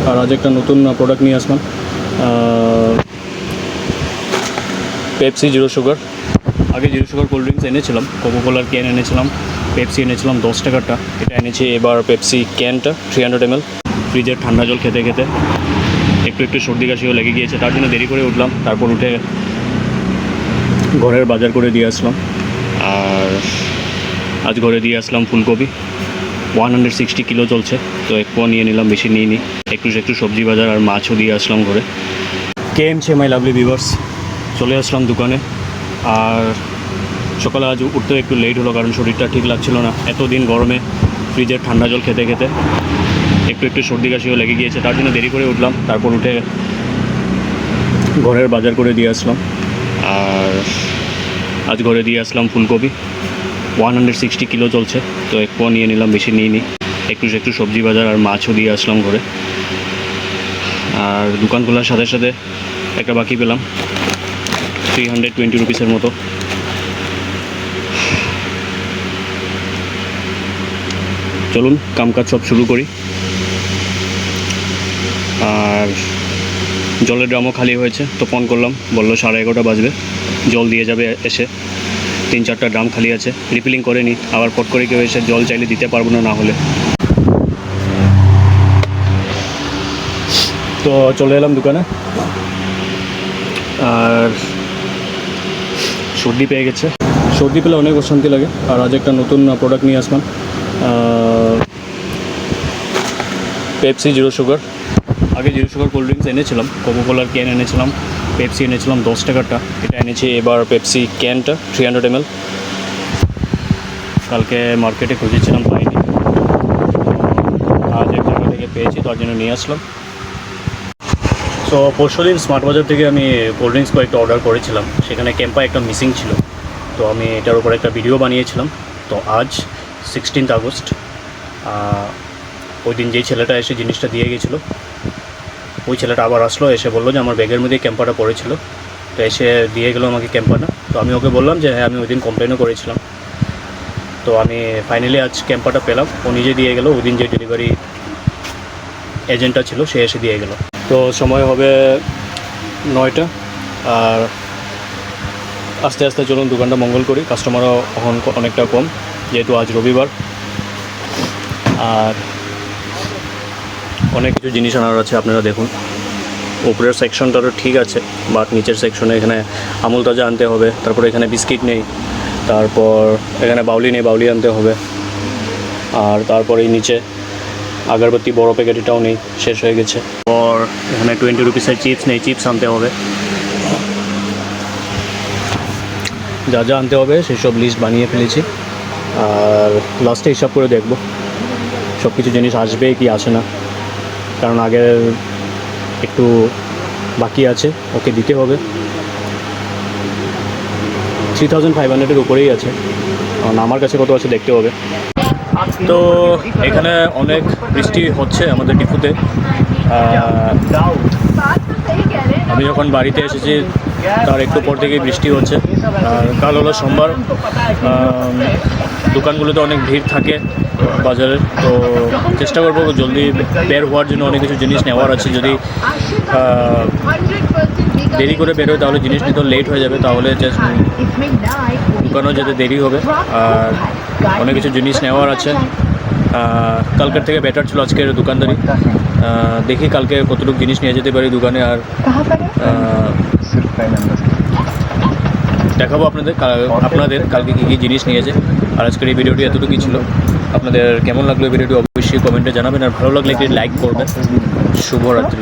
আর আজ একটা নতুন প্রোডাক্ট নিয়ে আসলাম, পেপসি জিরো সুগার। আগে জিরো সুগার কোল্ড ড্রিঙ্কস এনেছিলাম, কোকোকোলার ক্যান এনেছিলাম, পেপসি এনেছিলাম 10 টাকারটা, এটা এনেছি এবার পেপসি ক্যানটা 300 ml। ফ্রিজের ঠান্ডা জল খেতে খেতে একটু সর্দি কাশিও লেগে গিয়েছে, তার জন্য দেরি করে উঠলাম। তারপর উঠে ঘরের বাজার করে দিয়ে আসলাম। আর আজ ঘরে দিয়ে আসলাম ফুলকপি 160 কিলো চলছে, তো এক পোয়া নিয়ে নিলাম, বেশি নিয়ে নিই। একটু সবজি বাজার আর মাছও দিয়ে আসলাম ঘরে। কেমছে মাই লাভলি ভিউয়ার্স, চলে আসলাম দোকানে। আর সকালে আজ উঠতে একটু লেট হলো, কারণ শরীরটা ঠিক লাগছিল না। এতদিন গরমে ফ্রিজের ঠান্ডা জল খেতে খেতে একটু সর্দি কাশিও লেগে গিয়েছে, তার জন্য দেরি করে উঠলাম। তারপর উঠে ঘরের বাজার করে দিয়ে আসলাম। আর আজ ঘরে দিয়ে আসলাম ফুলকপি 160 কিলো চলছে, তো এক পোয়া নিয়ে নিলাম, বেশি নিয়ে নিই। একটু সবজি বাজার আর মাছও দিয়ে আসলাম ঘরে। আর দোকান খোলার সাথে সাথে একটা বাকি পেলাম 320 রুপিসের মতো। চলুন কামকাজ সব শুরু করি। আর জলের ড্রামও খালি হয়েছে, তো ফোন করলাম, বললো 11:30 বাজবে, জল দিয়ে যাবে এসে। 3-4টা ড্রাম খালি আছে, রিফিলিং করে নিই, আবার পট করে কেউ এসে জল চাইলে দিতে পারবো না হলে। তো চলে এলাম দোকানে। আর সর্দি পেয়ে গেছে, সর্দি পেলে অনেক অশান্তি লাগে। আর আজ একটা নতুন প্রোডাক্ট নিয়ে আসলাম, পেপসি জিরো সুগার। আগে জিরো সুগার কোল্ড ড্রিঙ্কস এনেছিলাম, কোকোকোলার ক্যান এনেছিলাম, পেপসি এনেছিলাম 10 টাকারটা, এটা এনেছি এবার পেপসি ক্যানটা 300 ml। কালকে মার্কেটে খুঁজেছিলাম, পাইনি, আজ এক জায়গা থেকে পেয়েছি, তার জন্য নিয়ে আসলাম। সো পরশুদিন স্মার্ট বাজার থেকে আমি কোল্ড ড্রিঙ্কস কয়েকটা অর্ডার করেছিলাম, সেখানে ক্যাম্পা একটা মিসিং ছিল, তো আমি এটার উপর একটা ভিডিও বানিয়েছিলাম। তো আজ 16 আগস্ট, ওই দিন যেই ছেলেটা এসে জিনিসটা দিয়ে গেছিলো, ওই ছেলেটা আবার আসলো, এসে বললো যে আমার ব্যাগের মধ্যে ক্যাম্পাটা পড়েছিল, তো এসে দিয়ে গেলো আমাকে ক্যাম্পাটা। তো আমি ওকে বললাম যে হ্যাঁ, আমি ওই দিন কমপ্লেনও করেছিলাম। তো আমি ফাইনালি আজ ক্যাম্পাটা পেলাম, ও নিজে দিয়ে গেলো। ওই দিন যে ডেলিভারি এজেন্টটা ছিল সে এসে দিয়ে গেলো। তো সময় হবে 9টা। আর আস্তে আস্তে চলুন দোকানটা মঙ্গল করি, কাস্টমারও এখন অনেকটা কম, যেহেতু আজ রবিবার। আর অনেক কিছু জিনিস আনার আছে, আপনারা দেখুন। উপরের সেকশনটারও ঠিক আছে, বাট নিচের সেকশনে এখানে আমুল তাজা আনতে হবে, তারপর এখানে বিস্কিট নেই, তারপর এখানে বাউলি নেই, বাউলি আনতে হবে। আর তারপরে এই নিচে আগরবাতি বড় প্যাকেটটাও নেই, শেষ হয়ে গেছে। আর এখানে 20 রুপিসের চিপস নেই, চিপস আনতে হবে। যা যা আনতে হবে সেই সব লিস্ট বানিয়ে ফেলেছি। আর লাস্টে হিসাব করে দেখব সব কিছু জিনিস আসবে কি আসে না, কারণ আগের একটু বাকি আছে, ওকে দিতে হবে। 3500-এর উপরেই আছে, কারণ আমার কাছে কত আছে দেখতে হবে। তো এখানে অনেক বৃষ্টি হচ্ছে আমাদের ডিপুতে। আমি যখন বাড়িতে এসেছি তার একটু পর থেকেই বৃষ্টি হচ্ছে। আর কাল হলো সোমবার, দোকানগুলোতে অনেক ভিড় থাকে বাজারের, তো চেষ্টা করবো জলদি বের হওয়ার জন্য। অনেক কিছু জিনিস নেওয়ার আছে, যদি দেরি করে বেরোয় তাহলে জিনিস নিতে লেট হয়ে যাবে, তাহলে দোকানেও যেতে দেরি হবে। আর অনেক কিছু জিনিস নেওয়ার আছে, কালকের থেকে বেটার ছিল আজকের দোকানদারি। দেখি কালকে কতটুকু জিনিস নিয়ে যেতে পারি দোকানে। আর দেখাবো আপনাদের কালকে কী কী জিনিস নিয়েছে। আর আজকের এই ভিডিওটি এতটুকুই ছিল। আপনাদের কেমন লাগলো এই ভিডিওটি অবশ্যই কমেন্টে জানাবেন, আর ভালো লাগলে একটি লাইক করবেন। শুভরাত্রি।